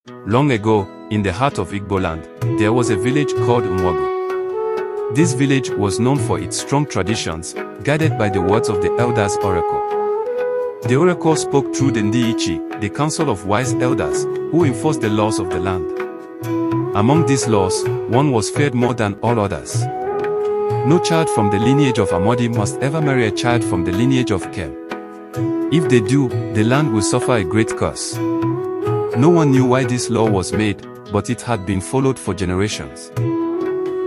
Long ago, in the heart of Igboland, there was a village called Umwogo. This village was known for its strong traditions, guided by the words of the elders' oracle. The oracle spoke through the Ndiichi, the council of wise elders, who enforced the laws of the land. Among these laws, one was feared more than all others. No child from the lineage of Amodi must ever marry a child from the lineage of Kem. If they do, the land will suffer a great curse. No one knew why this law was made, but it had been followed for generations.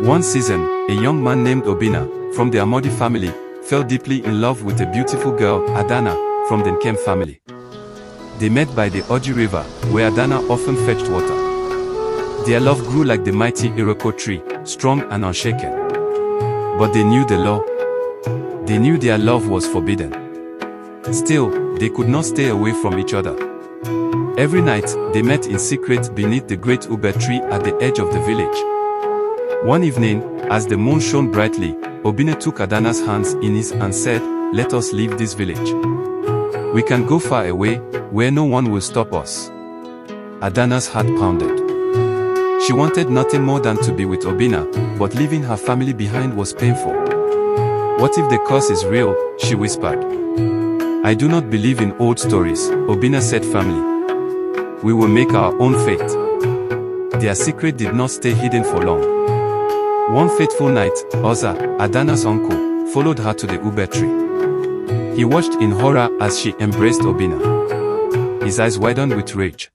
One season, a young man named Obina, from the Amodi family, fell deeply in love with a beautiful girl, Adana, from the Nkem family. They met by the Oji River, where Adana often fetched water. Their love grew like the mighty Iroko tree, strong and unshaken. But they knew the law. They knew their love was forbidden. Still, they could not stay away from each other. Every night, they met in secret beneath the great ube tree at the edge of the village. One evening, as the moon shone brightly, Obina took Adana's hands in his and said, "Let us leave this village. We can go far away, where no one will stop us." Adana's heart pounded. She wanted nothing more than to be with Obina, but leaving her family behind was painful. "What if the curse is real?" she whispered. "I do not believe in old stories," Obina said firmly. "We will make our own fate." Their secret did not stay hidden for long. One fateful night, Oza, Adana's uncle, followed her to the ube tree. He watched in horror as she embraced Obina. His eyes widened with rage.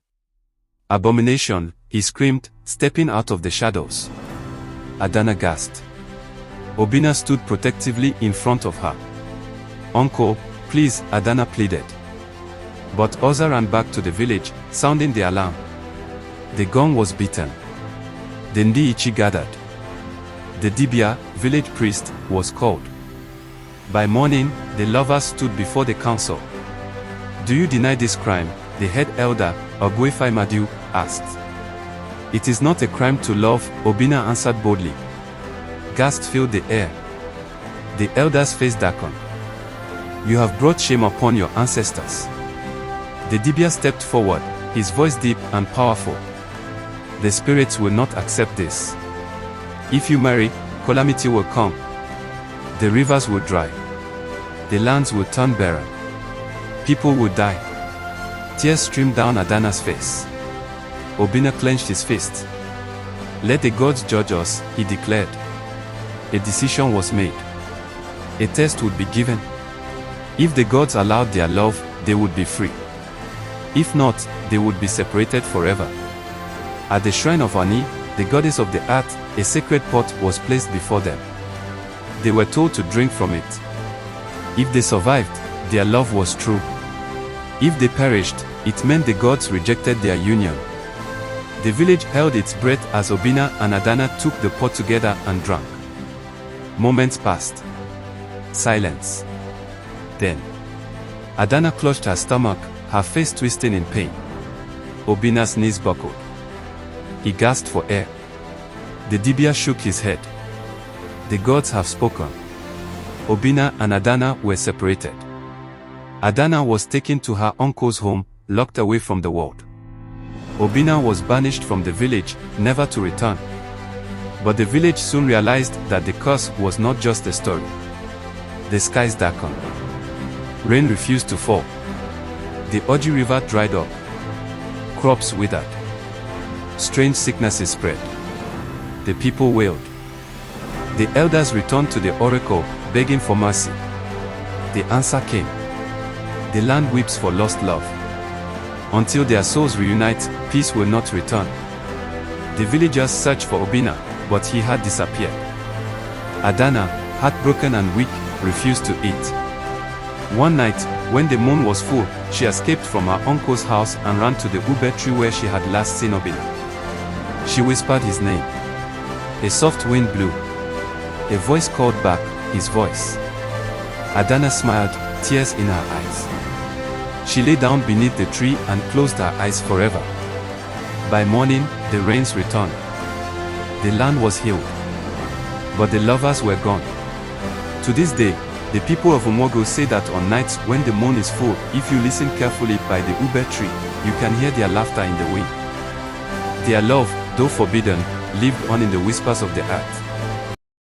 "Abomination," he screamed, stepping out of the shadows. Adana gasped. Obina stood protectively in front of her. "Uncle, please," Adana pleaded. But Oza ran back to the village, sounding the alarm. The gong was beaten. The Ndiichi gathered. The Dibia, village priest, was called. By morning, the lovers stood before the council. "Do you deny this crime?" the head elder, Ogwefai Madu, asked. "It is not a crime to love," Obina answered boldly. Gasps filled the air. The elder's face darkened. "You have brought shame upon your ancestors." The Dibia stepped forward, his voice deep and powerful. "The spirits will not accept this. If you marry, calamity will come. The rivers will dry. The lands will turn barren. People will die." Tears streamed down Adana's face. Obina clenched his fist. "Let the gods judge us," he declared. A decision was made. A test would be given. If the gods allowed their love, they would be free. If not, they would be separated forever. At the shrine of Ani, the goddess of the earth, a sacred pot was placed before them. They were told to drink from it. If they survived, their love was true. If they perished, it meant the gods rejected their union. The village held its breath as Obina and Adana took the pot together and drank. Moments passed. Silence. Then, Adana clutched her stomach, her face twisting in pain. Obina's knees buckled. He gasped for air. The Dibia shook his head. "The gods have spoken." Obina and Adana were separated. Adana was taken to her uncle's home, locked away from the world. Obina was banished from the village, never to return. But the village soon realized that the curse was not just a story. The skies darkened. Rain refused to fall. The Oji River dried up. Crops withered. Strange sicknesses spread. The people wailed. The elders returned to the oracle, begging for mercy. The answer came. The land weeps for lost love. Until their souls reunite, peace will not return. The villagers searched for Obina, but he had disappeared. Adana, heartbroken and weak, refused to eat. One night, when the moon was full, she escaped from her uncle's house and ran to the ube tree where she had last seen Obina. She whispered his name. A soft wind blew. A voice called back, his voice. Adana smiled, tears in her eyes. She lay down beneath the tree and closed her eyes forever. By morning, the rains returned. The land was healed. But the lovers were gone. To this day, the people of Umwogo say that on nights when the moon is full, if you listen carefully by the ube tree, you can hear their laughter in the wind. Their love, though forbidden, lived on in the whispers of the earth.